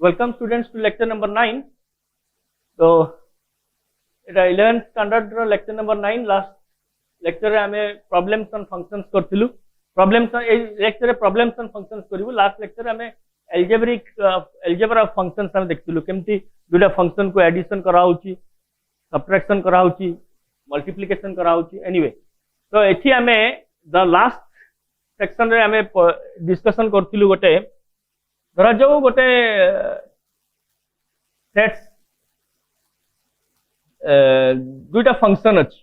Welcome students to lecture number 9. So it 11th standard lecture number 9. Last lecture रे हमें problems and functions करथिलु. Problems lecture रे problems and functions करिवु. Last lecture हमें algebra functions हम देखथिलु. केमती दुटा function को addition करा होची, subtraction करा होची, multiplication करा होची. Anyway, तो एठी हमें the last section रे हमें discussion करथिलु गोटे धरा जाऊ गोटे सेट्स दुईटा फंक्शन अच्छी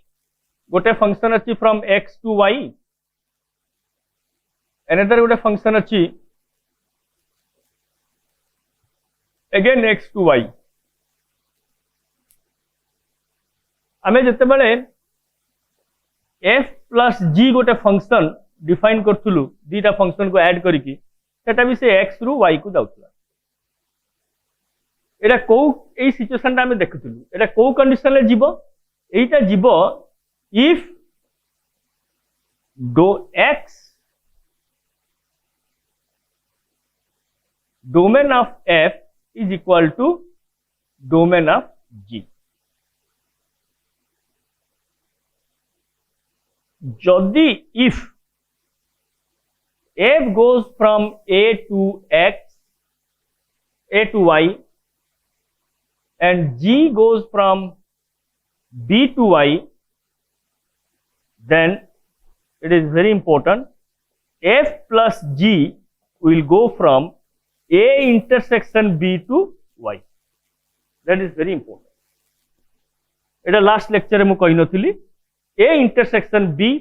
गोटे फंक्शन अच्छी from x to y another गोटे फंक्शन अच्छी अगेन एक्स टू वाई आमे जते बेले एफ प्लस जी गोटे फंक्शन डिफाइन करथुलु दीटा फंक्शन को ऐड करिकी सेटा भी से एक्स रु वाई को जाउतला एटा को ए सिचुएशन ता हमें देखुथुलु एटा को कंडीशन ले जीवो एटा जीवो इफ डो एक्स domain of f is equal to domain of g जदि if f goes from a to x, a to y, and g goes from b to y, then it is very important f plus g will go from a intersection b to y. That is very important. It last lecture mu कहि नथिली a intersection b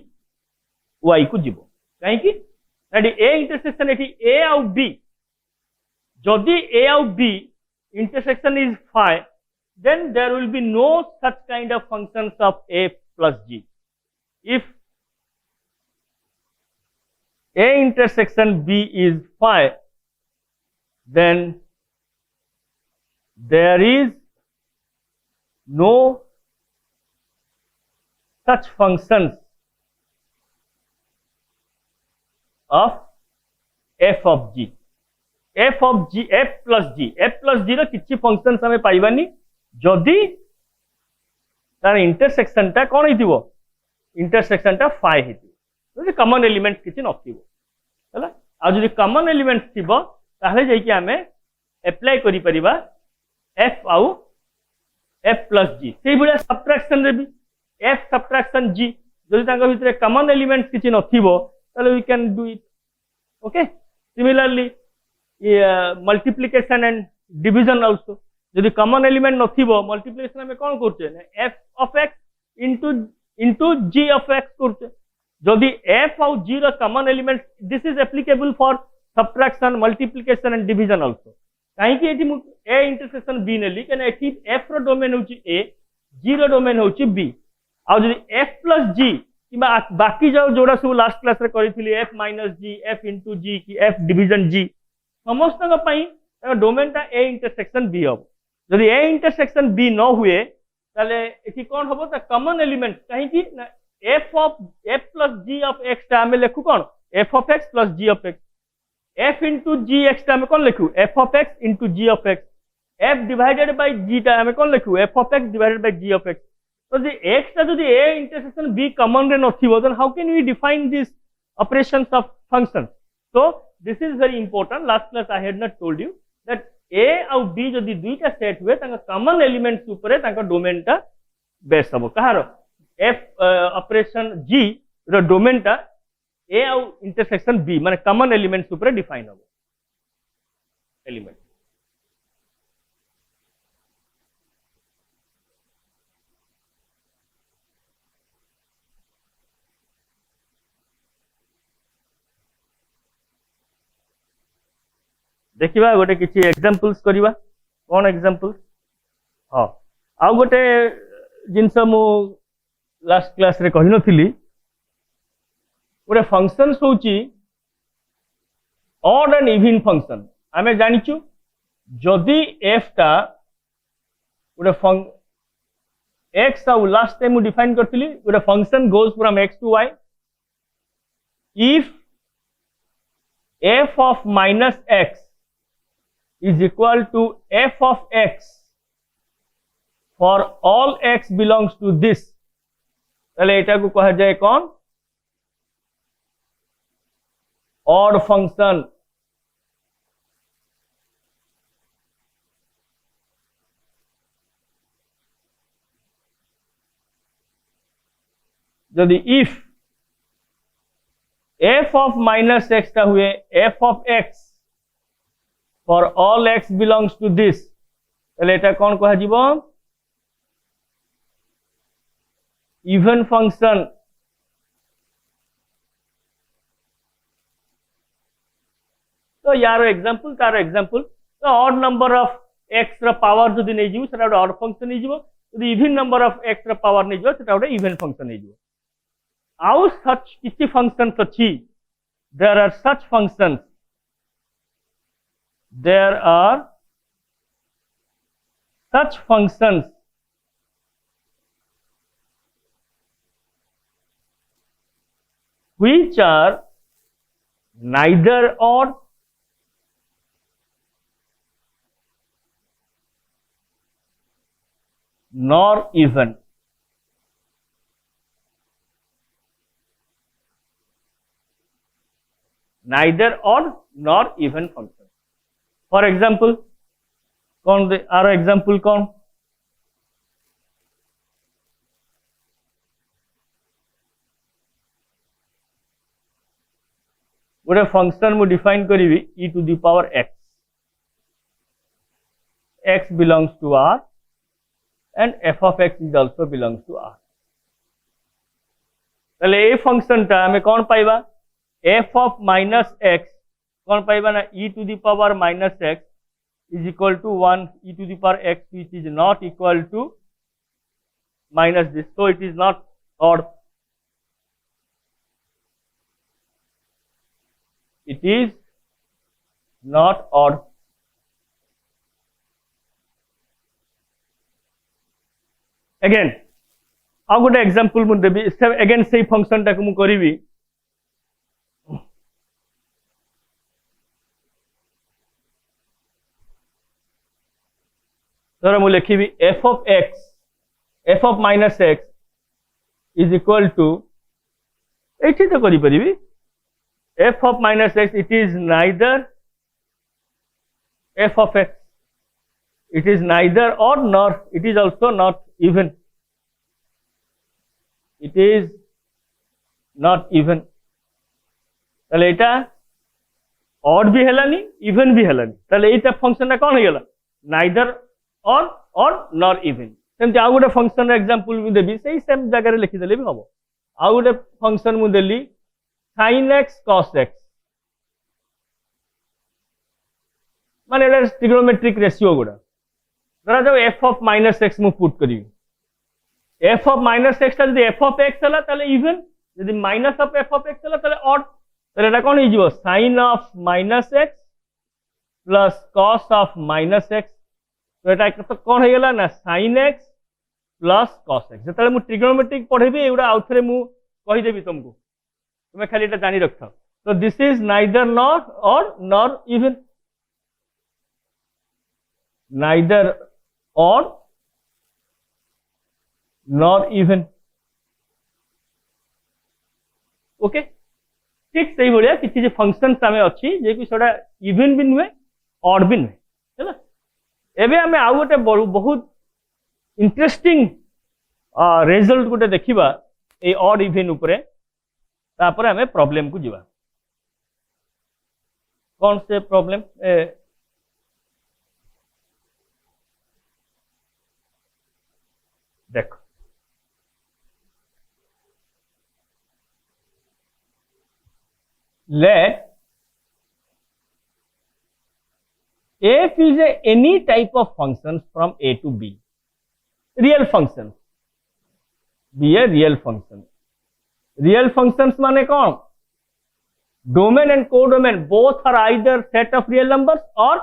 y को जीवो काहे कि A intersection एठी A और B जदि A और B intersection is phi then there will be no such kind of functions of A plus G. If A intersection B is phi then there is no such functions of f of g f plus g रो किछि functions हमें पाइबानी जदि तार intersection ता कोन हितिबो intersection ता phi हितिबो जदि common element किछि नथिबो हला आ जदि कॉमन एलिमेंट थिबो ताहले जाई कि हमें अप्लाई करि परिबा f आउ f plus g सेही बुला सब्ट्रैक्शन रे भी f सब्ट्रैक्शन g जदि तांका भितरे कॉमन एलिमेंट किछि नथिबो we can do it. Okay. Similarly, multiplication and division also. यदि common element नथिबो multiplication में कौन करते हैं f of x into g of x करते यदि f और g row common element this is applicable for subtraction multiplication and division also काहे कि एठी a intersection b नेली कने एठी f रो डोमेन होची a g रो डोमेन होची b और यदि f plus g कि बाकी जो जोड़ा सब लास्ट क्लास रे करिथिली f minus g f into g कि f डिवीजन g समस्त का पई डोमेन ता a इंटरसेक्शन b हो यदि a इंटरसेक्शन b न हुए ताले एठी कोन होबो त कॉमन एलिमेंट काहे कि f plus g of x ता हमें लिखु कोन f of x plus g of x f into g x ता हमें कोन लिखु f of x into g of x f divided by g ता हमें कोन लिखु f of x divided by g of x. So the x ता जदि a intersection b common रे नथिबो then how can we define these operations of functions? So this is very important. Last class I had not told you that a और b जदि दुईटा set हुए तांका common elements ऊपर तांका domain ता base हबो कहारो f ऑपरेशन g रो डोमेन ता a और इंटरसेक्शन b माने common elements ऊपर डिफाइन हबो एलिमेंट देखिबा गोटे किछि एग्जांपल्स करिबा कोन एग्जांपल्स हां आ गोटे जिंस मु लास्ट क्लास रे कहि नथिली गोटे फंक्शंस होची ऑड एंड इवन फंक्शन हमें जानिचु जदि f ता गोटे x आ लास्ट टाइम मु डिफाइन करथिली गोटे function goes from x to y if f of minus x is equal to f of x for all x belongs to this, তাহলে এটাকে কহা যায় কোন odd function। যদি if f of minus x টা हुए f of x for all x belongs to this, তাহলে এটা কোন কহা যাব even function। तो यार एग्जांपल तार एग्जांपल तो odd number of x रा पावर যদি নেই যাব সেটা odd function নেই যাব, যদি even number of x রা पावर নেই যাব সেটা even function নেই যাব। ଆଉ such କିଛି functions ଅଛି, there are such functions, there are such functions which are neither odd nor even। neither odd nor even function। for example कौन दे आर एग्जांपल कौन गोटे फंक्शन मु डिफाइन करी e to the power x, x belongs to r and f of x is also belongs to r। তাহলে এই function टा हमें कौन पाइबा f of minus x कौन पाइबा ना e to the power minus x is equal to 1 e to the power x which is not equal to minus this, so it is not odd, it is not odd। again ଆଉ ଗୋଟେ example मु देबी again सेही function टा को मु करिवि धर मु लिखिबि f of x f of minus x is equal to एठी तो करि परिबि f of minus x, it is neither f of x, it is neither odd nor it is also not even, it is not even। তাহলে এটা odd भी हेलानी even भी हेलानी, তাহলে এইটা function कोन हो गेला neither odd nor even। सेमती आउ गोटे फंक्शन एग्जांपल भी देबी सेही सेम जगह रे लिखि देले भी हबो। आउ गोटे फंक्शन मु देली sin x cos x, माने एटा ट्रिग्नोमेट्रिक रेशियो गुडा धरा जाओ f of minus x मु पुट करी f of minus x ता जदी f of x हला ताले इवन, जदी minus of f of x हला ताले ऑड, ताले एटा कोन हो जिवो sin of minus x plus cos of minus x, तो एटा तो कोन हो गेला ना sin x plus cos x। जतले मु ट्रिग्नोमेट्रिक पढेबी एउडा आउथरे मु कहि देबी तुमको, तुम्हें खाली एटा जानि रख। तो दिस इज नाइदर नॉट और नॉर इवन, नाइदर और नॉर इवन। ओके ठीक सही भाया किसी फंक्शन आम अच्छी जे कि सेटा इवन भी नुहे ऑड भी नुहे है। एबे आम आउ गोटे बहुत इंटरेस्टिंग रिजल्ट गोटे देखा ये ऑड इवन उपरे, तापर हमें प्रॉब्लम को जीवा। कौन से प्रॉब्लम देखो let f is any type of functions from a to b, real functions, be a real function। real functions माने कौन domain and codomain both are either set of real numbers or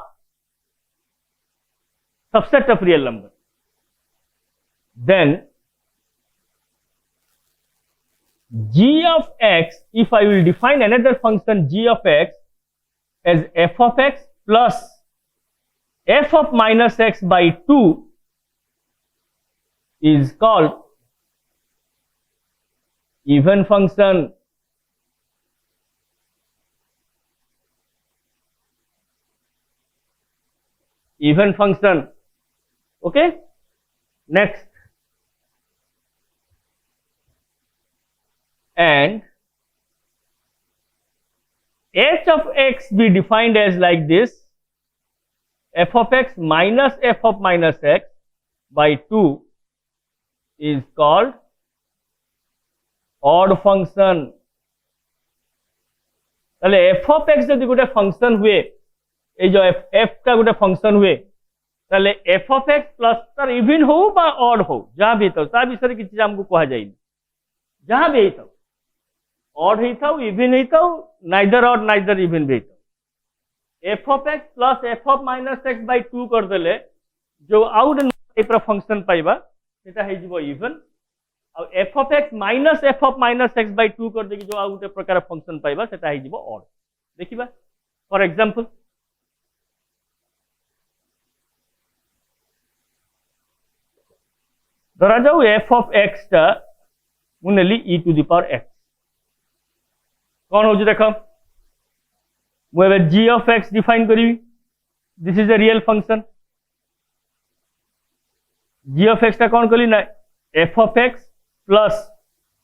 subset of real numbers, then g of x, if I will define another function g of x as f of x plus f of minus x by 2 is called even function. Even function. Okay, next, and h of x be defined as like this: f of x minus f of minus x by 2 is called odd function. তাহলে f of x যদি গোটে function হুয়ে, এই যে f টা গোটে function হুয়ে, তাহলে f of x plus তার even হো বা অড হো, যাহা বি থাও, তা বিষয়ে কিছু আমকু কহা যায়নি, যাহা বি থাও, অড হইথাও, ইভিন হইথাও, নাইদর অড নাইদর ইভিন भी হইথাও, f of x plus f of minus x by 2 कर देले जो आउट टाइप रा फंक्शन पाइबा सेटा हे जिवो इवन, और f of x minus f of minus x by 2 कर देकी जो आउट प्रकार फंक्शन पाइबा सेटा हे जिवो ऑड. देखिबा फॉर एग्जांपल, धरा जाऊ f of x टा मु नेली e to the power x, कौन हो देखो मुझे g of x डिफाइन करी. This is a real function. g of x टा कौन कली ना f of x plus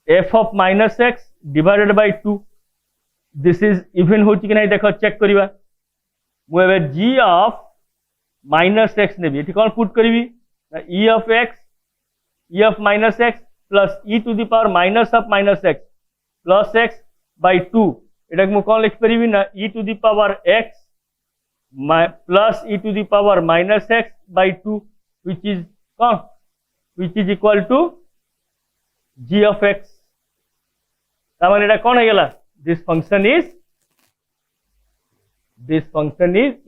f of minus x divided by 2. This is even होची कि नहीं देखो चेक करिवा. मुझे g of minus x ने भी कौन पुट करी e of x, e of minus x plus e to the power minus of minus x plus x by 2. এটা মু কোন লিখি পারিবি না e to the power x plus e to the power minus x by 2 which is equal to g of x. তার মানে এটা কোন হয়ে গেল, this function is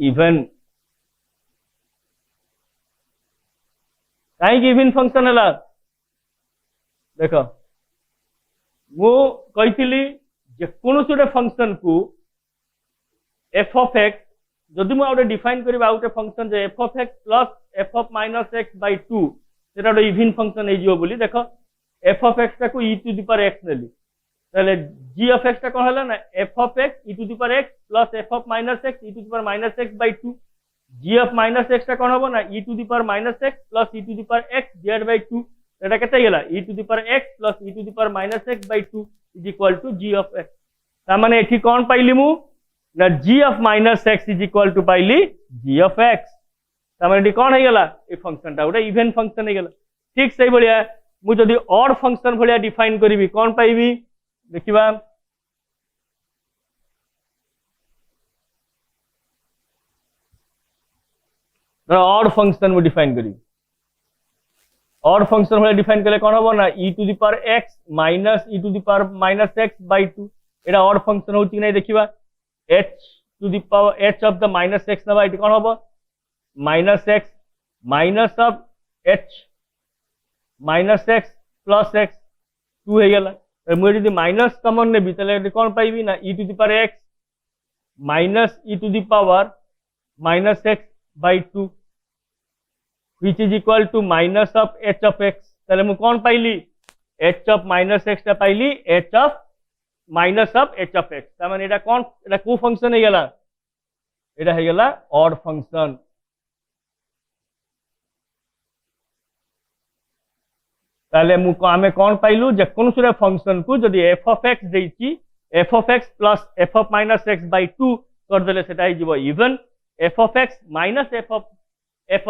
even. কাই ইভেন ফাংশন হলা দেখো মু কইতিলি যে কোন সুরে ফাংশন কু f of x যদি মু আউটে ডিফাইন করিবা আউটে ফাংশন যে f of x plus f of minus x by 2 সেটা একটা ইভেন ফাংশন এই জিও বলি. দেখো f of x টা কু e to the power x Nelly, তাহলে g of x টা কোন হলো না f of x e to the power x plus f of minus x e to the power minus x by 2. g of minus x টা কোন হবে না e to the power minus x plus e to the power x divided by 2. এটা কত গেল e to the power x plus e to the power minus x by 2 is equal to g of x. তার মানে এটি কোন পাইলি মু না g of minus x is equal to পাইলি g of x. তার মানে এটি কোন হয়ে গেল এই ফাংশনটা ওটা ইভেন ফাংশন হয়ে গেল. ঠিক সেই ভলিয়া মু যদি অড ফাংশন ভলিয়া ডিফাইন করিবি কোন পাইবি দেখিবা. অড ফাংশন মু ডিফাইন করিবি, অড ফাংশন হলে ডিফাইন করলে কোন হবে না e to the power x minus e to the power minus x by 2. এটা অড ফাংশন হচ্ছে নাই দেখিবা h to the power h of the minus x নেবা, এটা কোন হবে minus x minus of h minus x plus x 2 হয়ে গেল. মু যদি মাইনাস কমন নেবি তাহলে এটা কোন পাইবি না e to the power x minus e to the power minus x by 2 which is equal to minus of h of x. তাহলে মু কোন পাইলি h of minus x টা পাইলি h of minus of h of x. তার মানে এটা কোন, এটা কো ফাংশন হয়ে গেল, এটা হয়ে গেল অড ফাংশন. তাহলে মু আমি কোন পাইলু যে কোন সুরে ফাংশন কু যদি f of x দেইছি f of x plus f of minus x by 2 কর দেলে সেটা হই যাব even, f of x minus f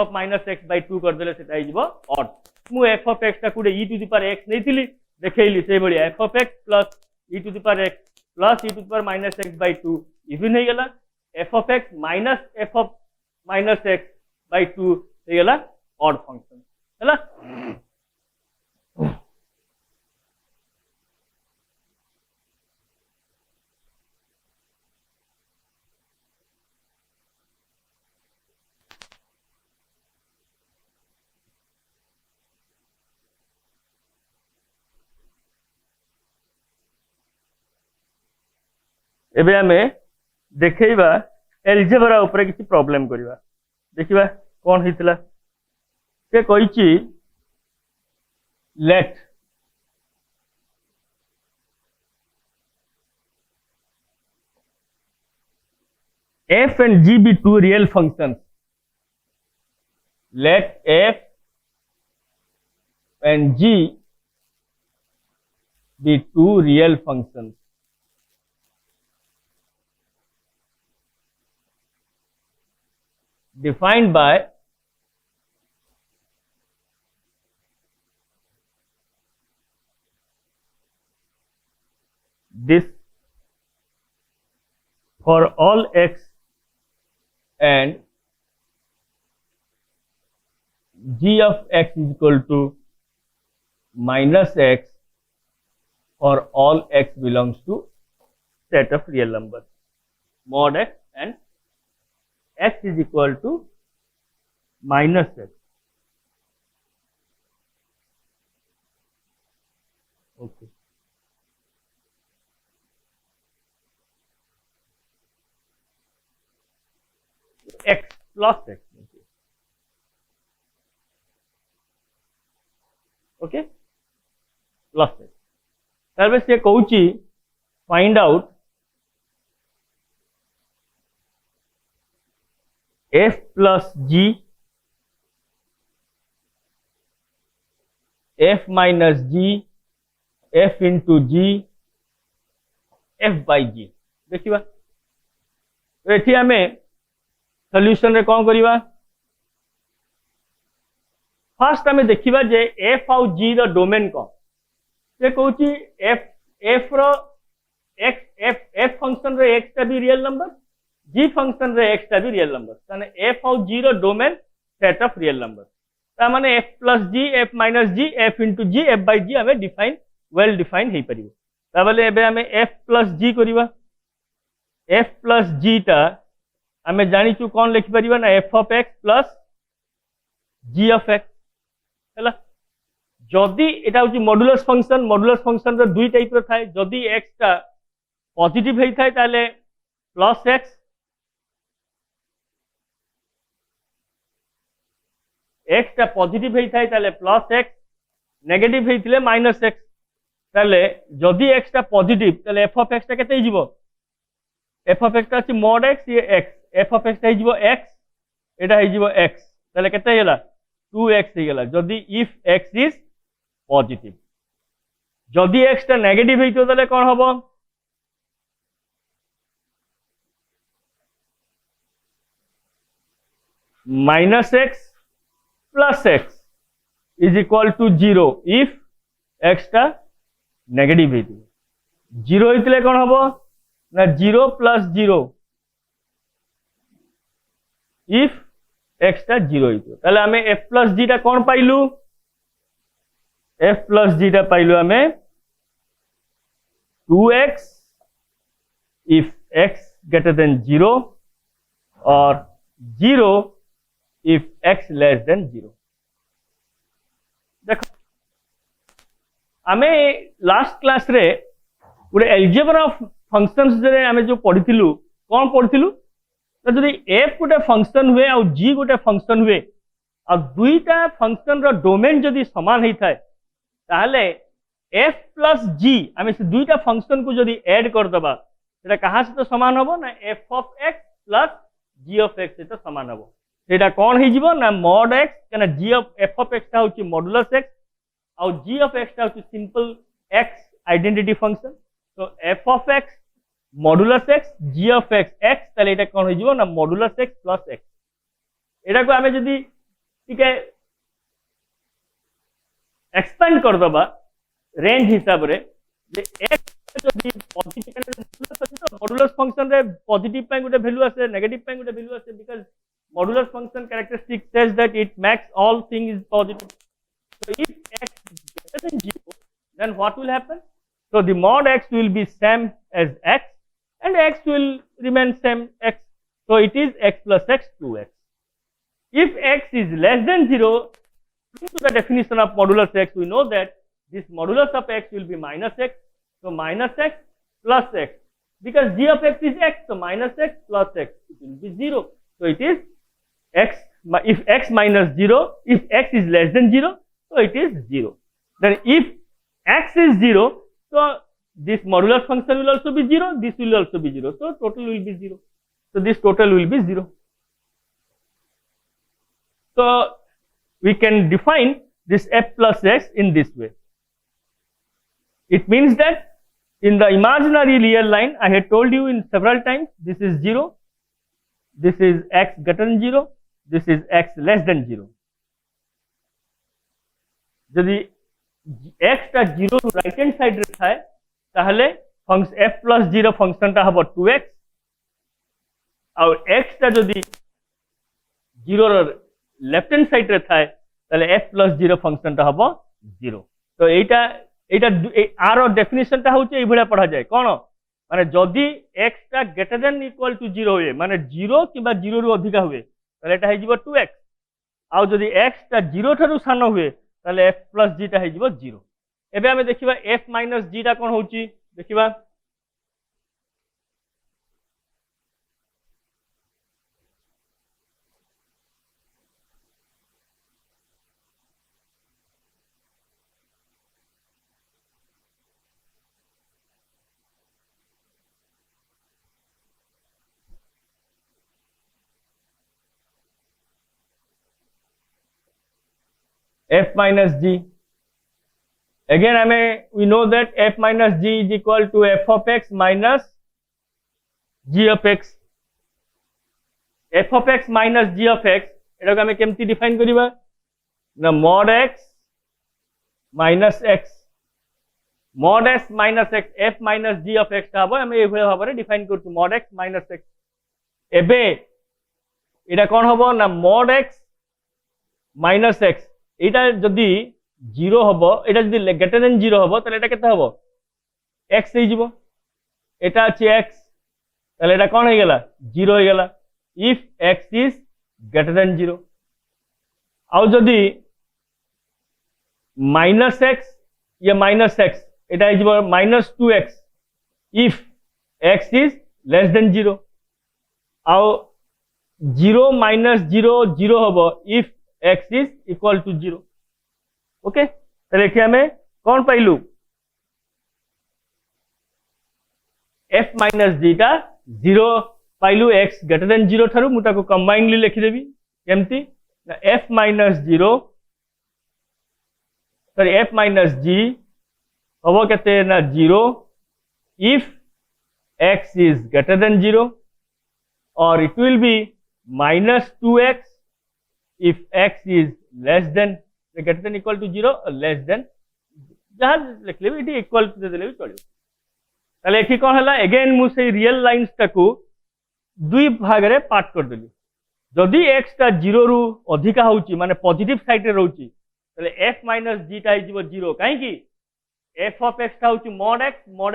of minus x by 2 कर देले सेटा आइ जिवो ऑड. मु f of x टा कुडे e to the power x नेथिली देखेइली सेई बळिया f of x plus e to the power x plus e to the power minus x by 2 even हे गेला f of x minus f of minus x by 2 हे गेला odd function हैला. एबे हमें देखेइबा algebra ऊपर किसी problem करिबा. देखिबा कौन हितला से कहिची late f and g be two real functions. Let f and g be two real functions. Defined by this for all x and g of x is equal to minus x for all x belongs to set of real numbers. Mod x and x is equal to minus x. Okay. X plus x. Okay. Plus x. तार से कहूची find out f plus g, f minus g, f into g, f by g. देखिबा तो एठी हमें solution रे कौन करिबा first हमें देखिबा जे f आउ g रो डोमेन को से कहूची f रो f फंक्शन रे x टा भी रियल नंबर g फंक्शन रे x टा भी रियल नंबर ताने f आउ g रो domain set of real number ता माने f plus g f minus g f into g f by g हमें डिफाइन वेल डिफाइन हे परिबो ता बोले एबे हमें f plus g करिबा f plus g टा हमें जानिचु कौन लिखि परिबा ना f of x plus g of x हैला जदी एटा होची मॉडुलस फंक्शन रे दुई टाइप रो थाए जदी x टा पॉजिटिव हेई थाए ताले प्लस x x टा पॉजिटिव हेई थाए ताले प्लस x नेगेटिव हेइथिले माइनस x ताले जदी x टा पॉजिटिव ताले f of x टा केते हिजिवो f of x टा अछि mod x ये x f of x टा हिजिवो x एटा हिजिवो x ताले केते हेला 2x हे गेला जदी if x is positive जदी x टा नेगेटिव हेइतो ताले कोन हबो minus x plus x is equal to 0 if x टा नेगेटिव हेइतो 0 हेइतले कोन हबो ना 0 plus 0 if x टा 0 हेइतो ताले हमें f plus g टा कोन पाइलु f plus g टा पाइलु हमें 2x if x greater than 0 or 0 if x less than 0 देखो हमें लास्ट क्लास रे गोटे एल्जेब्रा ऑफ फंक्शंस रे हमें जो पढ़िथिलु कोन पढ़िथिलु तो जदि f गोटे फंक्शन हुए और g गोटे फंक्शन हुए और दुईटा फंक्शन रो डोमेन जदि समान हेई थाए ताहले f plus g हमें से दुईटा फंक्शन को जदि ऐड कर दबा सेटा कहां से तो समान होबो ना f of x plus g of x से तो समान होबो सेटा कोन हे जीवो ना mod x कना g of f of x ता होची मॉडुलस x और g of x ता होची सिंपल x आइडेंटिटी फंक्शन तो f of x modulus x g of x x ताले एटा कोन हे जीवो ना मॉडुलस x plus x एटा को हमें जदी ठीक है एक्सपेंड कर दबा रेंज हिसाब रे जे x जदी पॉजिटिव मॉडुलस फंक्शन रे पॉजिटिव पे गोटे वैल्यू आसे नेगेटिव पे गोटे वैल्यू आसे because modulus function characteristic says that it makes all things positive. So if x is greater than 0, then what will happen? So the mod x will be same as x and x will remain same x. So it is x plus x 2x. If x is less than 0, according to the definition of modulus x, we know that this modulus of x will be minus x. So minus x plus x. Because g of x is x, so minus x plus x, it will be 0. So it is x if x minus 0, if x is less than 0, so it is 0. Then if x is 0, so this modulus function will also be 0, this will also be 0, so total will be 0. So this total will be 0. So we can define this f plus x in this way. It means that in the imaginary real line, I had told you in several times, this is 0, this is x greater than 0, this is x less than 0. यदि x टा 0 to right hand side रे थाए ताहले function f plus 0 function टा हबो 2x और x टा जदि 0 रो लेफ्ट हैंड साइड रे थाए ताहले f plus 0 फंक्शन टा हबो 0. तो एटा आर डेफिनेशन टा होचे ए भलिया पढ़ा जाए कोन माने जदि x टा ग्रेटर देन इक्वल टू 0 होए माने 0 किबा 0 रु अधिका हुए ताहले एटा हे जिवो 2x और जदि x टा 0 थारु सान हुए ताहले f plus g टा हे जिवो 0. एबे हमें देखिबा f minus g टा कोन होची देखिबा f minus g. Again, we know that f minus g is equal to f of x minus g of x. f of x minus g of x एटा को हमें केमती डिफाइन करिबा ना mod x minus x mod x minus x f minus g of x ता हमें ए भले भाबरे define करछु mod x minus x. एबे एटा कोन हबो ना mod x minus x एटा जदि 0 हबो एटा जदि ग्रेटर देन 0 हबो तले एटा केते हबो x हे जिवो एटा अछि x तले एटा कोन हे गेला 0 हे गेला if x is greater than 0 और जदि minus x या minus x एटा हे जिवो minus 2x if x is less than 0 और 0 minus 0 0 हबो if x is equal to 0. Okay तले एठी हमें कोन पाइलु f minus g टा 0 पाइलु x greater than 0 थारु मुटा को कंबाइनली लिखि देबी केमती ना f minus 0 sorry f minus g हबो केते ना 0 if x is greater than 0 or it will be minus 2x if x is less than greater than equal to 0 or less than जहां लिख लेबे इटी इक्वल टू दे लेबे चलियो ताले एठी कोन हला अगेन मु से रियल लाइंस टाकू दुई भाग रे पार्ट कर देली जदि x टा 0 रु अधिका होची माने पॉजिटिव साइड रे रहउची ताले f minus g टा हिजबो 0 काहे की f of x टा होची mod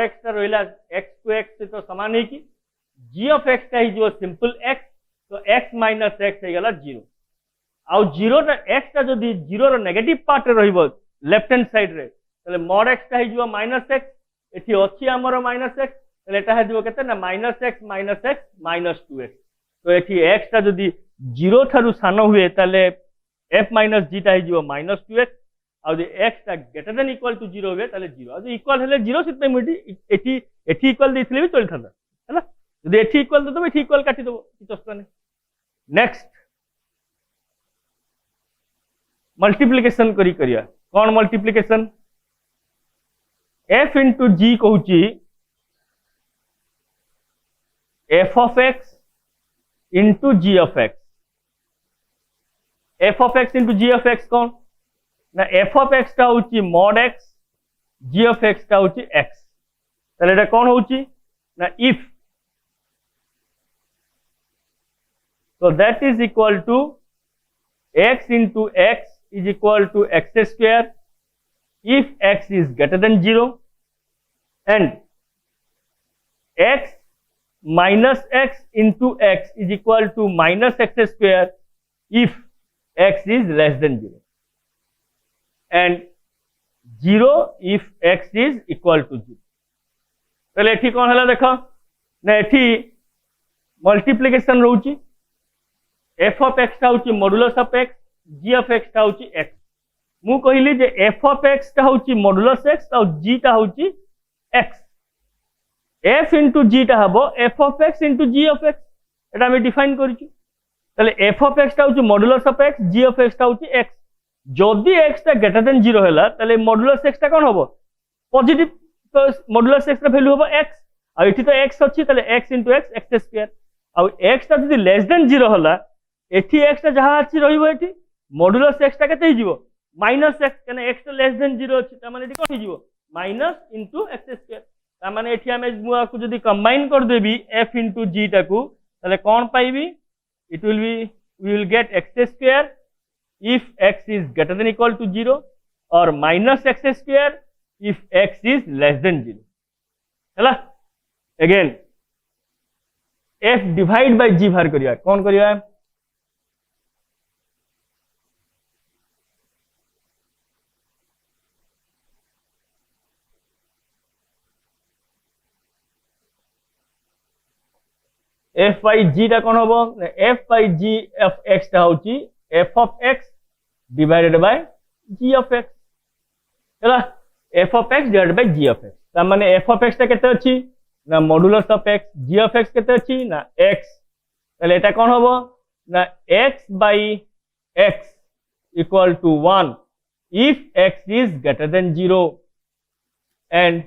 x टा रहिला x to x से तो समान है की g of x टा हिजबो सिंपल x तो x minus x हे गेला 0 आउ 0 टा x टा जदि 0 रो नेगेटिव पार्ट रे रहिबो लेफ्ट हैंड साइड रे तले mod x टा हिजबो minus x एठी अछि हमरो minus x तले एटा हिजबो केते ना minus x minus 2x तो एठी x टा जदि 0 थारु सान हुए तले f minus g टा हिजबो minus 2x आउ जे x टा ग्रेटर देन इक्वल टू 0 हुए तले 0 आ जे इक्वल हेले 0 सितमे मिटी एठी इक्वल देथिले भी चल थांदा हैला जदि एठी इक्वल दे तो एठी इक्वल काटी देबो किछस्तो नै. नेक्स्ट मल्टीप्लिकेशन करिया कौन multiplication f into g कहूची f of x into g of x f of x into g of x कौन ना f of x टा होची mod x g of x टा होची x ताले एटा कौन होची ना if so that is equal to x into x is equal to x square if x is greater than 0 and x minus x into x is equal to minus x square if x is less than 0 and 0 if x is equal to 0. पहले एठी कौन हला देखो ना एठी multiplication रहउची f of x टा होची modulus of x, g of x टा होची एक्स। मु कहली जे एफ ऑफ एक्स टा होची मॉडुलस एक्स और जी टा होची एक्स। एफ इंटू जी टा हबो f of x into g of x, एटा हम डिफाइन करिछु। ताले एफ ऑफ एक्स टा होची modulus of x, g of x टा होची एक्स। जदि एक्स टा ग्रेटर देन 0 हैला ताले मॉडुलस एक्स टा कोन हबो पॉजिटिव, तो मॉडुलस एक्स रा वैल्यू हबो एक्स। आ एठी तो एक्स अछि ताले x into x x square. आ एक्स टा जदि लेस देन 0 होला एठी एक्स टा जहा अछि रहिबो एठी मॉडुलस एक्स टा केते हिजिवो माइनस एक्स, कने एक्स टा लेस देन 0 अछि त माने एठी कोन हिजिवो माइनस इंटू एक्स स्क्वायर। त माने एठी हमें मुआ को जदि कंबाइन कर देबी f इंटू जी टा को ताले कोन पाइबी, it will be we will get x square if x is greater than equal to 0 or minus x square if x is less than 0 हैला। Again f divide by g बाहर करिया, कौन करिया f by g टा कौन होबो f by g of x टा होची f of x divided by g of x हैला। f of x divided by g of x त माने f of x टा केते अछि ना modulus of x, g of x केते अछि ना x, ताले एटा कोन होबो ना x by x equal to 1 if x is greater than 0 and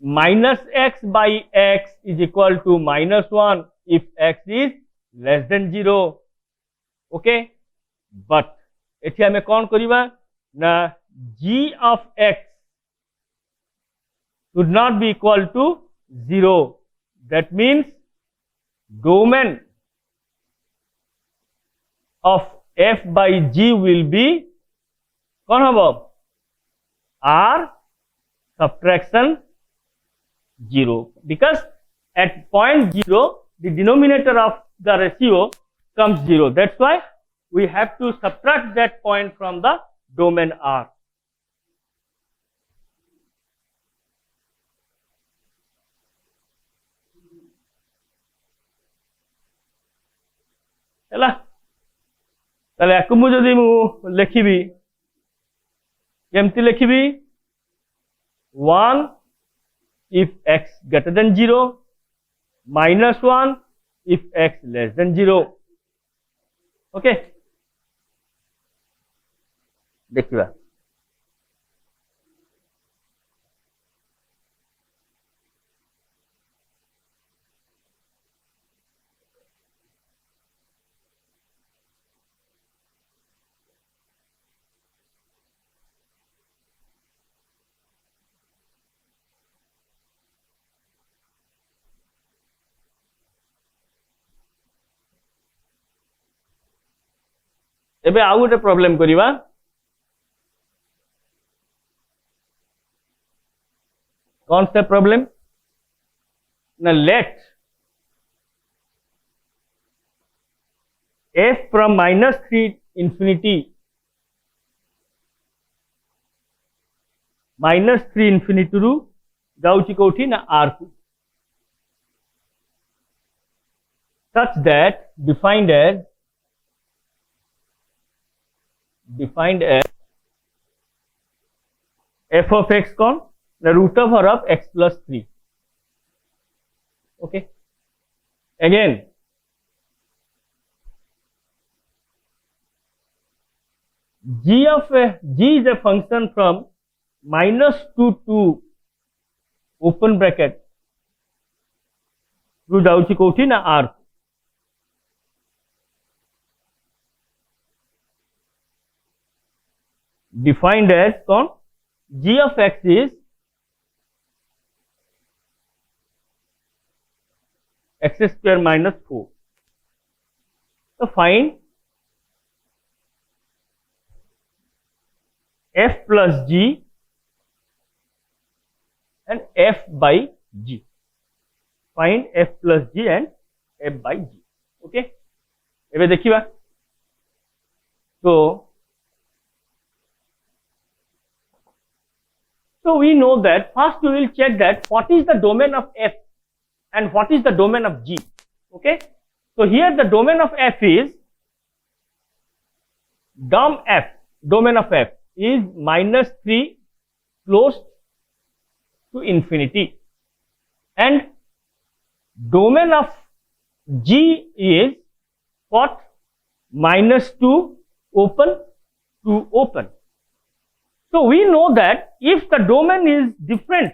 minus x by x is equal to minus 1 if x is less than 0 okay. But एठी हमें कौन करिबा ना g of x should not be equal to 0, that means domain of f by g will be कौन होबो r subtraction 0 because at point 0 the denominator of the ratio comes 0, that's why we have to subtract that point from the domain R. हैला ताले याकु मु जदी मु लिखिबी केमती लिखिबी 1 if x greater than 0 minus 1 if x less than 0 okay. देखिबा एबे आउ गोटे प्रॉब्लम करिबा कौन सा प्रॉब्लम ना late f from -3 infinity -3 infinity रू जाउची कोठी ना r को such that defined as f of x कौन the root over of x plus 3 okay again g is a function from -2 to open bracket रू जाउची कोठी ना r defined as कौन g of x is x square minus 4 so find f plus g and f by g find f plus g and f by g okay एबे देखिबा so we know that first we will check that what is the domain of f and what is the domain of g okay So here the domain of f is domain of f is -3 close to infinity, and domain of g is what? -2 open to open. So we know that if the domain is different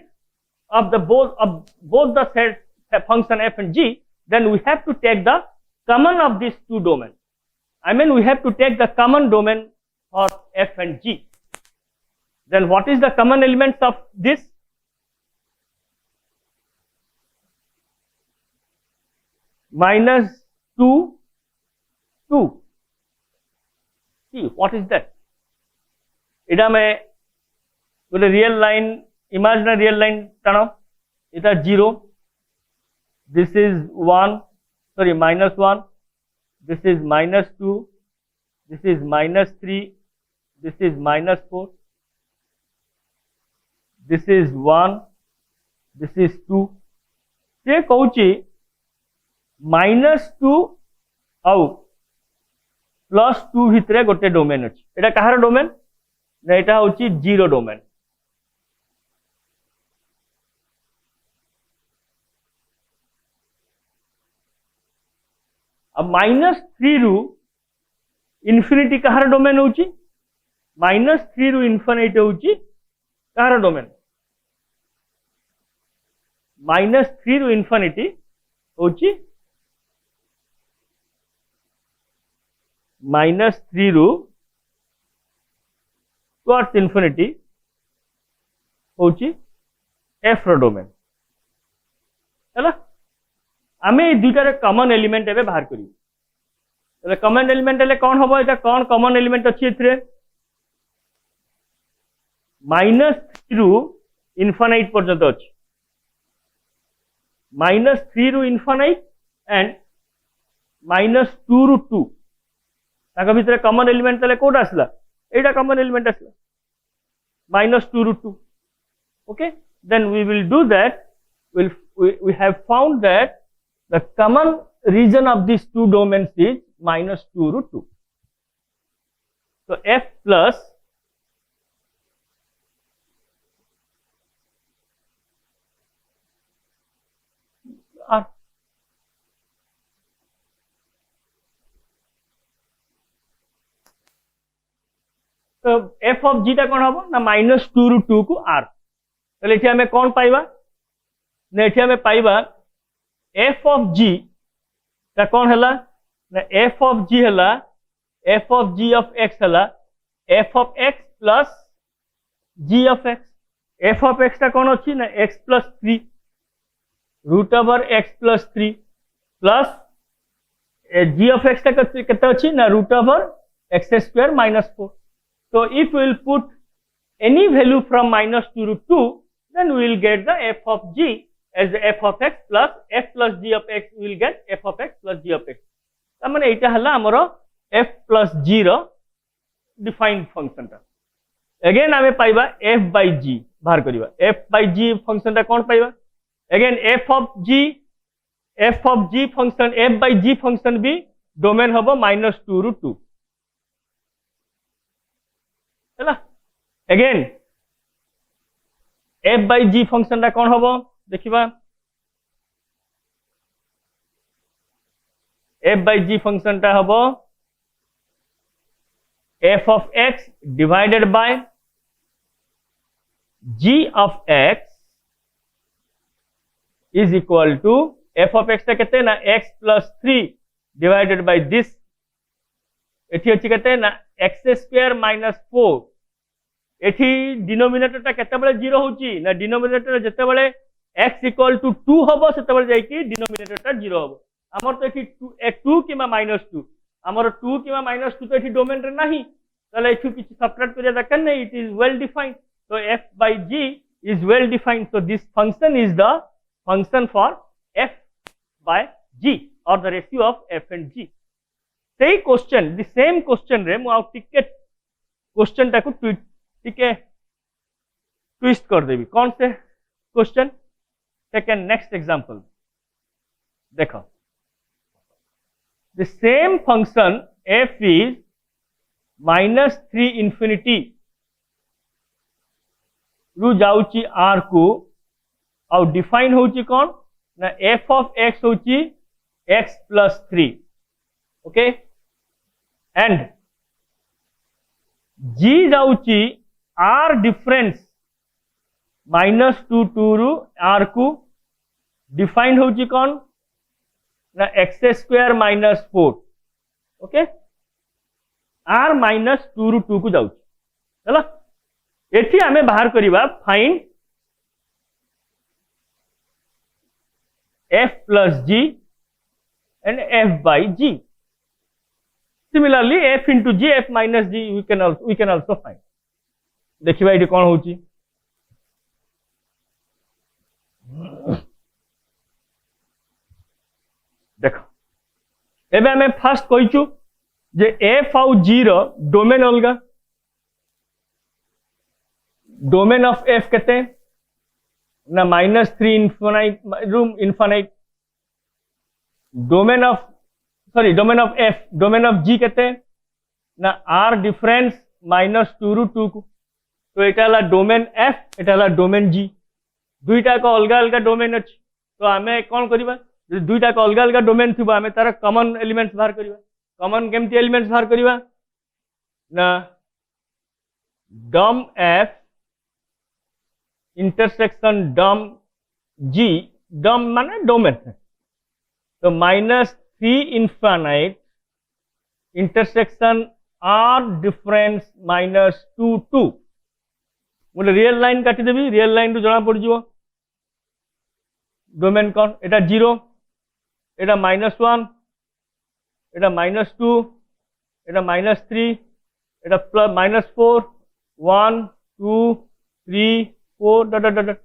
of both the set function f and g, then we have to take the common of these two domains. I mean, we have to take the common domain for f and g. Then what is the common elements of this? -2, 2. See, what is that? इटा में गोटे real line, imaginary real line टाण, इटा 0, this is 1, sorry -1, this is -2, this is -3, this is -4, this is 1, this is 2. से कहूची -2 आउ +2 भितर गोटे domain अच्छी, एटा कहार डोमेन ना, एटा होची 0 डोमेन. अब -3 रु इन्फिनिटी कहार डोमेन होची, -3 रु इन्फिनिटी होची कहार डोमेन, -3 रु इन्फिनिटी होची -3 रु टुवर्ड्स इन्फिनिटी होची एफ रो डोमेन हैला. आमे ए दुइटार कॉमन एलिमेंट एबे बाहर करी. तले कॉमन एलिमेंट ले कोन हबो, एटा कोन कॉमन एलिमेंट अछि एथरे? -3 रु इन्फिनिटी पर्यंत अछि, -3 रु इन्फिनिटी एंड -2 रु 2. ताका भितर कॉमन एलिमेंट तले कोड आसला, एटा कॉमन एलिमेंट आसला -2 रु 2. Okay, then we will do that. We have found that the common region of these two domains is -2 ru 2. So f plus r. तो f of g टा कौन हम ना -2 ru 2 को r. तो ये हमें कौन पाइबा ना, ये हमें पाइबा f of g ता कौन हला ना, f of g हला f of g of x हला f of x plus g of x. f of x ता कौन अच्छी ना x plus 3 root over x plus 3 plus g of x ता कितना अच्छी ना root over x square minus 4. So if we will put any value from -2 ru 2, then we will get the f of g as the f of x plus f plus g of x. We will get f of x plus g of x. तार एटा हला हमरो f plus g रो defined function टा. Again आमे पाइबा f by g बाहर करिबा. f by g function टा कोन पाइबा? Again f of g function, f by g function भी डोमेन हबो -2 ru 2 हैला. Again f by g function टा कोन हबो देखिबा. f by g फंक्शन टा हबो f of x divided by g of x is equal to f of x टा कहते ना x plus 3 divided by this, एठी अछि कहते ना x square minus 4. एठी डिनोमिनेटर टा केते बेले 0 होची ना, डिनोमिनेटर जते बेले x equal to 2 हबो सेते बेले जाई कि डिनोमिनेटर टा 0 हबो. हमर तो एठी 2 किमा -2, हमर 2 किमा -2 तो एठी डोमेन रे नाही, तले एठी किछि सबट्रैक्ट करिया दरकार नै. It is well defined. So f by g is well defined. So this function is the function for f by g or the ratio of f and g. Say question, the same question रे मु आउ टिके question टा को टिके twist कर देबी. कौन से क्वेश्चन? सेकंड नेक्स्ट एग्जांपल देखो. the same function f is -3 infinity रु जाउची r को और डिफाइन होची कौन ना f of x होची x plus 3 okay and g जाउची r डिफरेंस -2 रु r को डिफाइन होची कौन ना x² -4 ओके r -2 रु 2 को जाउची चला एठी आमे बाहर करिबा find f plus g and f by g. Similarly, f into g, f minus g, we can also find. देखिबा एठी कोन होची देखो एबे हमें फर्स्ट कहिचु जे f आउ g रो डोमेन अलगा डोमेन ऑफ f कहते हैं ना -3 infinite room infinite domain of f domain of g कहते हैं ना r डिफरेंस -2 रु 2 को तो एटा ला डोमेन f एटा ला डोमेन g दुईटा को अलग अलग डोमेन अछि तो आमे कोन करिबा दुईटा को अलग अलग डोमेन थिबा आमे तार कॉमन एलिमेंट्स बाहर करिबा कॉमन केमती एलिमेंट्स बाहर करिबा ना डोम f इंटरसेक्शन डोम g डोम माने डोमेन तो -3 इनफाइनाइट इंटरसेक्शन r डिफरेंस -2 2 मुझे रियल लाइन काटी देबी रियल लाइन रो जना पड़ जिवो डोमेन कौन एटा 0 एटा -1 एटा -2 एटा -3 एटा प्लस -4 1 2 3 4 डट डट डट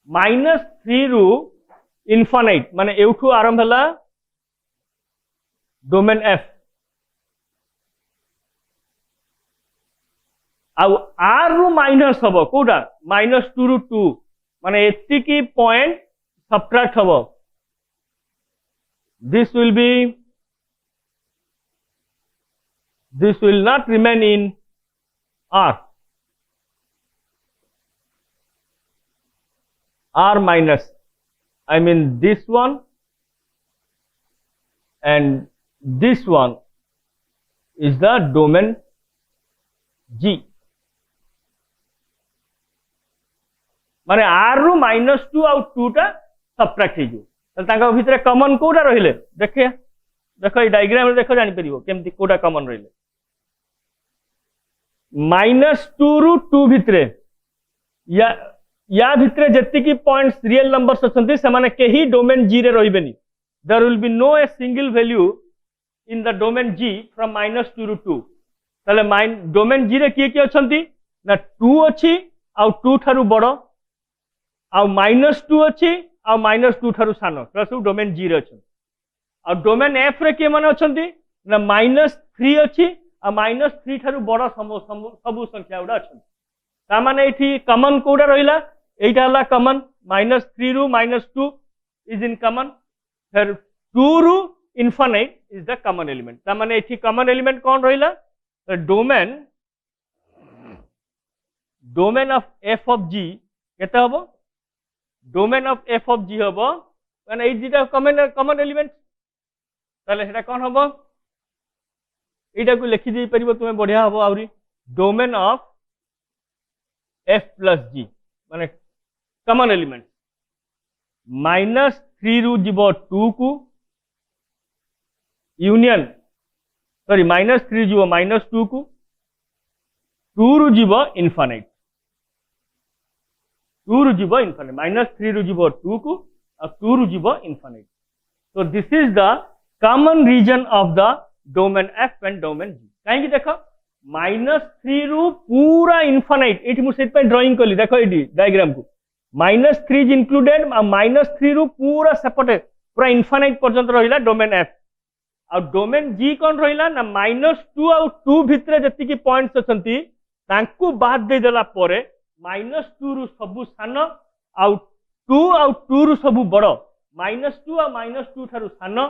-3 रु इनफाइनाइट माने एउठू आरंभ हला डोमेन f आउ r रु माइनस हबो कोडा -2 रु 2 माने एति की पॉइंट सब्ट्रैक्ट हबो this will not remain in r minus I mean this one and this one is the domain g माने r रु -2 आउ 2 टा सब्ट्रैक्ट हे जो त ताका भितरे कॉमन कोडा रहिले देखे देखो ई डायग्राम रे देखो जानि परिबो केमती कोडा कॉमन रहिले -2 रु 2 भितरे या भितरे जति की पॉइंट्स रियल नंबर्स अछंती से माने केही डोमेन g रे रहिबेनी there will be no a single value in the domain g from -2 रु 2 तले डोमेन g रे के अछंती ना 2 अछि आ 2 थारु बडो आ -2 अछि आ -2 थारु सानो सब डोमेन g रे अछि आ डोमेन f रे के माने अछंती ना -3 अछि आ -3 थारु बडो सब संख्या उडा अछि ता माने एठी कॉमन कोडा रहिला एटा हला कॉमन -3 रु -2 इज इन कॉमन फिर 2 रु infinite is the common element ता माने एठी कॉमन एलिमेंट कोन रहिला domain of f of g केते हबो domain of f of g हबो माने ए दिटा कॉमन एलिमेंट ताले हेटा कोन हबो एटा को लिखि दे परिबो तुमे बढ़िया हबो आउरी domain of f plus g माने कॉमन एलिमेंट -3 रु जीवो 2 को यूनियन सॉरी -3 जीवो -2 को 2 रु जीवो इनफाइनाइट 2 रु जीवो इनफाइनाइट -3 रु जीवो 2 को और 2 रु जीवो infinite so this is the common region of the domain f and domain g काहे कि देखो -3 रु पूरा इनफाइनाइट एठी मु सेट पे ड्राइंग करली देखो एठी डायग्राम को -3 इज इंक्लूडेड -3 रु पूरा सेपटे पूरा इनफाइनाइट पर्यंत रहिला डोमेन f और डोमेन g कोन रहिला ना -2 और 2 भितरे जति की पॉइंट्स अछंती तांकू बाद दे देला परे -2 रु सबु सानो और 2 रु सबु बड़ो -2 और -2 थारु सानो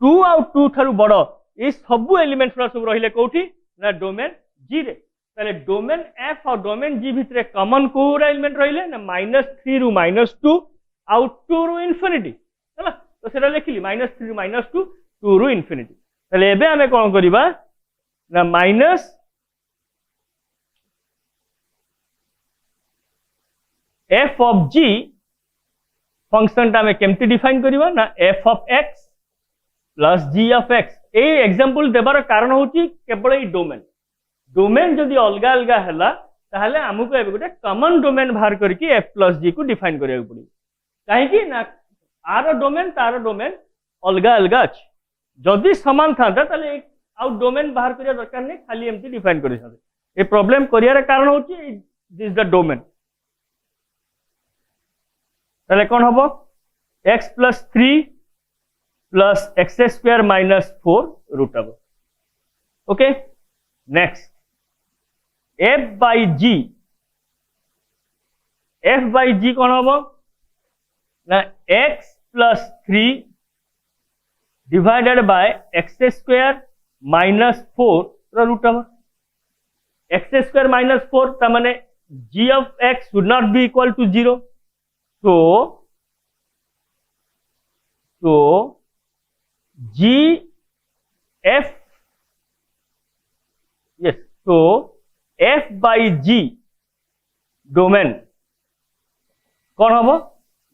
2 आउ 2 ठारू बड़ ये सब एलिमेंट्स सब रहिले कोठी ना डोमेन जी रे ताले डोमेन एफ और डोमेन जी भितर कॉमन कोरा एलिमेंट रहिले ना -3 रु -2 आउ 2 रु इन्फिनिटी हैला तो सेटा लिखिली -3 रु -2 2 रु इन्फिनिटी ताले एबे हमें कोन करिबा ना minus f of g function टा में केमती डिफाइन करिबा ना f of x plus g of x a example देबार कारण होची केवल ए डोमेन डोमेन जदि अलग अलग हैला ताहले हमको एबे गोटे कॉमन डोमेन बाहर करके एफ प्लस जी को डिफाइन करिया पड़ी काहे कि ना आर डोमेन तार डोमेन अलग अलग अछि जदि समान थांता ताले आउ डोमेन बाहर करिया दरकार नै खाली एमती डिफाइन करि सके ए प्रॉब्लम करियार कारण होची दिस द डोमेन ताले कोन हबो x + 3 + x² - 4 रूट अब okay next f by g कौन हम ना x + 3 divided by x² - 4 root अब x² - 4 तमाने g of x should not be equal to 0 so g f yes so f by g domain कौन हम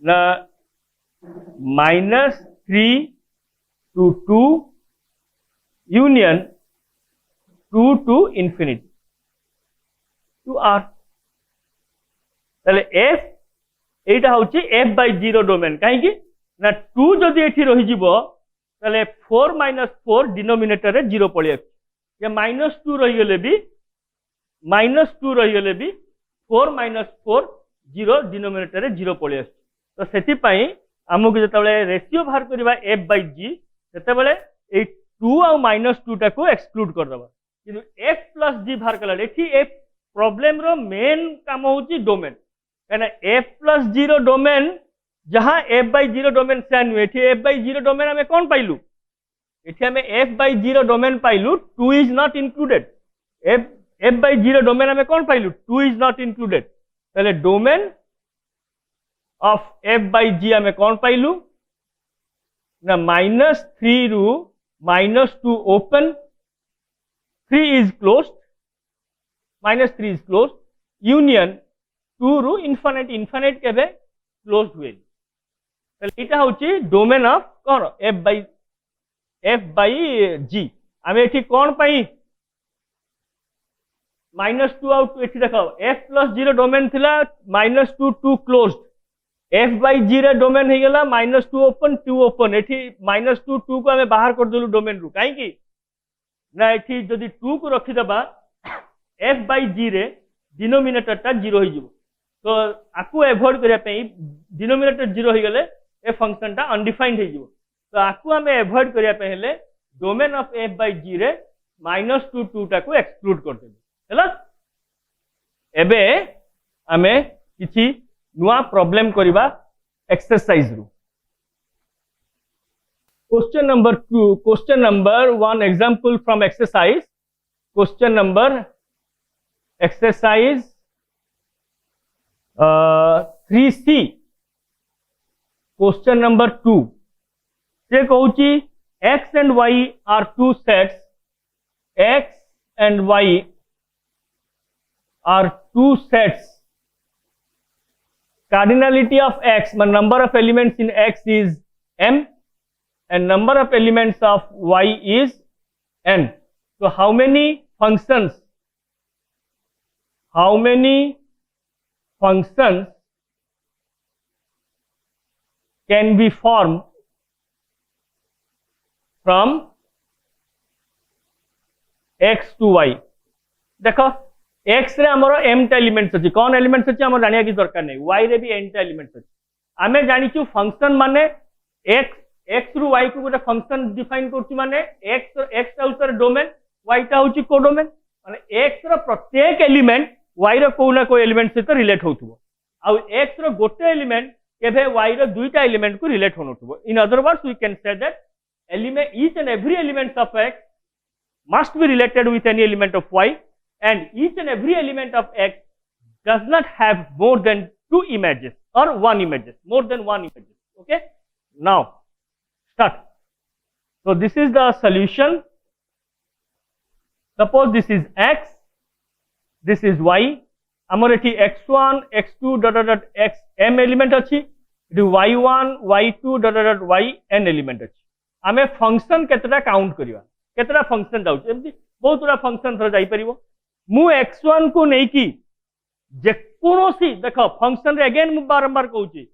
ना -3 to 2 union 2 to infinity to r ताले f एटा होची f by 0 domain काहे कि ना 2 जदि एठी रहि जिवो ताले 4 - 4 डिनोमिनेटर रे 0 पळि आछ या -2 रहि गेले भी -2 रहि गेले भी 4 - 4 0 डिनोमिनेटर रे 0 पळि आछ तो सेति पई हमकु जतबेले रेशियो बाहर करबा f by g सेतेबेले ए 2 आ -2 टा को एक्सक्लूड कर दबा किंतु f + g बाहर कला एठी ए प्रॉब्लम रो मेन काम होची डोमेन कहना f + 0 डोमेन जहां f by 0 डोमेन से नु एठी f by 0 डोमेन हमें कोन पाइलु एठी हमें f by 0 डोमेन पाइलु 2 is not included f by 0 domain हमें कोन पाइलु 2 इज नॉट इंक्लूडेड पहले domain of f by g हमें कोन पाइलु ना -3 रु -2 open 3 is closed -3 is closed union 2 रु इनफिनिट इनफिनिट केबे क्लोज्ड हुए एटा होची domain of cone f by g हमें एठी कोन पाई -2 आउट एठी देखो f + 0 डोमेन थिला -2 2 क्लोज्ड f by g रे डोमेन हे गेला -2 ओपन 2 ओपन एठी -2 2 को हमें बाहर कर देलु डोमेन रु काहे कि ना एठी जदी 2 को रखि दबा f by g रे डिनोमिनेटर ता 0 हो जिवो तो आकु एवॉइड करिया पे डिनोमिनेटर 0 हो गेले ए फंक्शन ता अनडिफाइंड हो जिवो तो आकु हमें एवॉइड करिया पे हेले domain of f by g रे -2 2 टा को एक्सक्लूड कर देबो हैला एबे हमें किछि नुआ प्रॉब्लम करिबा एक्सरसाइज रु question number 2 question number 1 example from exercise question number exercise 3C question number 2 से कहूची x and y are two sets x and y are two sets cardinality of x number of elements in x is m and number of elements of y is n so how many functions can be formed from x to y देखो x रे हमरो m टा elements अछि कोन elements अछि हमर जानिया की दरकार नै y रे भी n टा एलिमेंट्स अछि हमें जानि छु फंक्शन माने x रु y को गोटे फंक्शन डिफाइन करछु माने x टा उतर डोमेन y टा होछि कोडोमेन माने x रो प्रत्येक एलिमेंट y रो कोना को एलिमेंट से तो रिलेट होथुबो आ x रो गोटे एलिमेंट केबे y रो दुईटा एलिमेंट को रिलेट होनथुबो in other words we can say that element, each and every element of x must be related with any element of y, and each and every element of x does not have more than 2 images or 1 images, more than 1 images. Okay, now start. So this is the solution. Suppose this is x, this is y. आमर एठी x1 x2 dot dot x m element अच्छी, एठी y1 y2 dot dot y n element अच्छी. आमे function केतरा count करिवा, केतरा function जाउछ, एमती बहुत गुड़ा function थर जाई परिबो. मु x1 को नै की जे कोनोसी देखो फंक्शन रे अगेन मु बारंबार कहूची,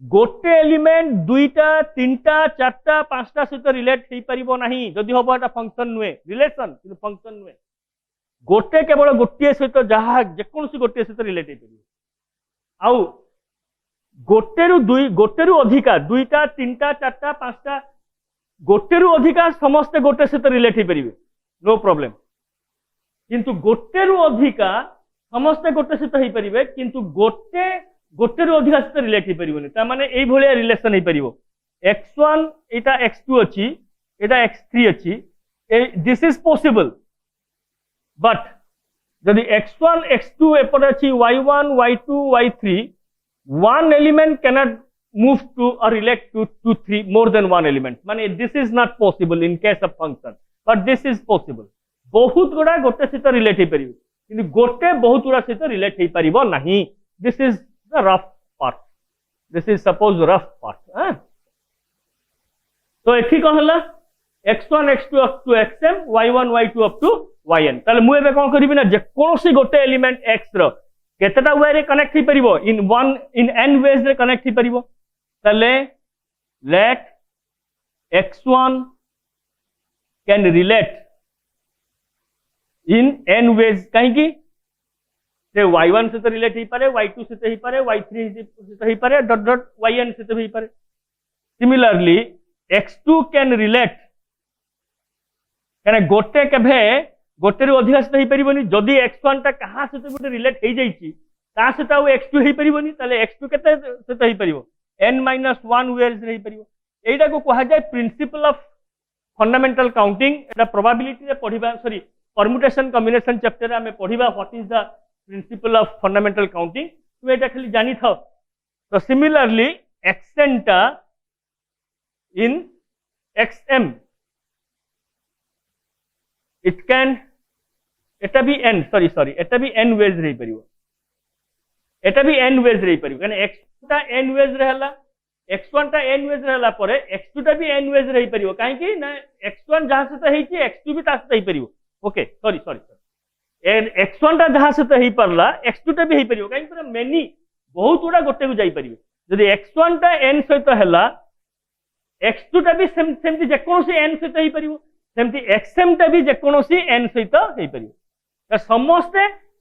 गोटे एलिमेंट दुईटा तीनटा चारटा पांचटा सहित रिलेट हेई परिबो नाही. जदि होबो एटा फंक्शन नुए, रिलेशन किंतु फंक्शन नुए. गोटे केवल गोटे सहित जहाँ जेकोसी गोटे सहित रिलेट हो, आउ गोटे रु अधिका दुईटा तीनटा चारटा पांचटा गोटे रु अधिका समस्ते गोटे सहित रिलेट हो, नो प्रॉब्लम. किंतु गोटे रु अधिका समस्ते गोटे सहित हो पारे, किंतु गोटे रु अधिका सहित रिलेट हो पारे. ता माने एई भलिया रिलेशन हो पारिबो. x1 एटा x2 अछि, एटा x3 अछि, दिस इज पॉसिबल. But यदि x1 x2 एपटे अछि y1 y2 y3, one element cannot move to or relate to 2 3 more than one element. माने this is not possible in case of function, but this is possible. बहुत गुड़ा गोटे सहित relate हो पारिबो, किंतु गोटे बहुत गुड़ा सहित रिलेट हो पारिबो नाही. This is the rough part. This is suppose rough part. तो एठी कोन हला x1 x2 up to xm, y1 y2 up to yn. ताले मु एबे कोन करिबि ना, जे कोनोसी गोटे एलिमेंट x रो केतेटा वे रे कनेक्ट हो परिबो, इन n वेज रे कनेक्ट हो परिबो. ताले let x1 can relate in n ways. कहीं की से y1 से तो रिलेट हो पारे, y2 से तो हो पारे, y3 से तो हो पारे, डॉट डॉट yn से तो हो पारे. सिमिलरली x2 कैन रिलेट, कहना गोटे केभे गोटे रु अधिक सहित हो पारिबोनी. जदि x1 टा कहा सहित गोटे रिलेट हो जाईची, ता सहित आ x2 हो पारिबोनी. ताले x2 केते सहित हो पारिबो, n-1 वेज रे हो पारिबो. एटा को कहा जाय प्रिंसिपल ऑफ फंडामेंटल काउंटिंग. एटा प्रोबेबिलिटी रे पढिबा, सॉरी परम्यूटेशन कॉम्बिनेशन चैप्टर रे हमें पढिबा what is the principle of fundamental counting. तो एटा खाली जानि थाओ. तो सिमिलरली xn टा इन xm it can, एटा भी n, सॉरी एटा भी n वेज रही परिबो, एटा भी n वेज रही परिबो. कने x टा n वेज रहला, x1 टा n वेज रहला परे x2 टा भी n वेज रही परिबो. काहे कि ना x1 जहां से त हेची x2 भी ता से ही परिबो. ओके सॉरी x1 टा जहां से त हेई परला x2 टा भी हेई परिबो. काहे कि मेनी बहुत गुडा गोटे को जाई परिबो. जदि x1 टा n सहित हैला, x2 टा भी सेमति जे कोनोसी n सहित हेई परिबो, सेमति xm टा भी जे कोनोसी n सहित हेई परिबो. त समस्त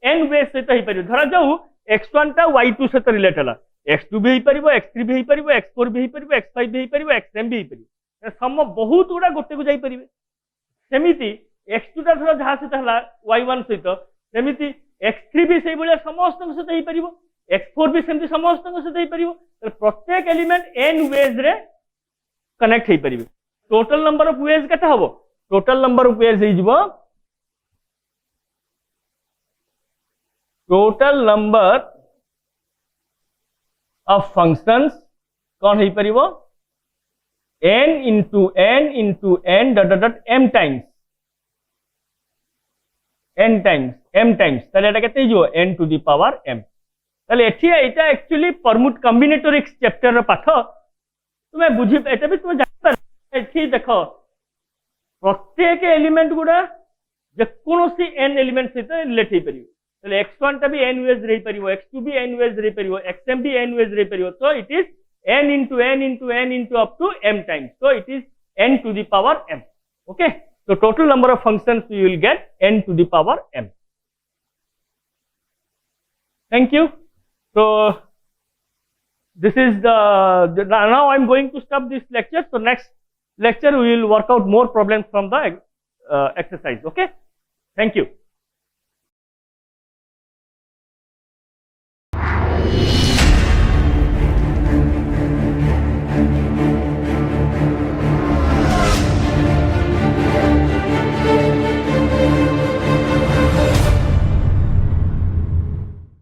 n वेज सहित हेई परिबो. धरा जाऊ x1 टा y2 सहित रिलेट हला, x2 भी हेई परिबो, x3 भी हेई परिबो, x4 भी हेई परिबो, x5 भी हेई परिबो, xm भी हेई परिबो. सम बहुत गुडा गोटे को जाई परिबे. सेमिति x2 टा धरा जहां सहित हला y1 सहित, सेमिति x3 भी सेही बलिया समस्त सहित हेई परिबो, x4 भी सेमति समस्त सहित हेई परिबो. त प्रत्येक एलिमेंट n वेज रे कनेक्ट हेई परिबे. टोटल नंबर ऑफ वेज केते हबो, टोटल नंबर ऑफ वेज हेजिबो, टोटल नंबर ऑफ फंक्शंस कौन हेई परिबो, n into n dot dot m times m times. ताले एटा केते हेजिबो, n to the power m. ताले एठी एटा एक्चुअली परमुट कॉम्बिनेटोरिक्स चैप्टर रो पाठ. तुमे बुझी एटा भी तुमे जानि पर. एठी देखो प्रत्येक एलिमेंट गुडा जे कोनोसी n एलिमेंट सहित रिलेट हेई परिबो. ताले x1 टा भी n वेज रही परिबो, x2 भी n वेज रही परिबो, xm भी n वेज रही परिबो. तो it is n into n into n into up to m times. So it is n to the power m. Okay. So total number of functions you will get n to the power m. Thank you. So this is now I am going to stop this lecture. So next lecture we will work out more problems from the exercise. Okay. Thank you.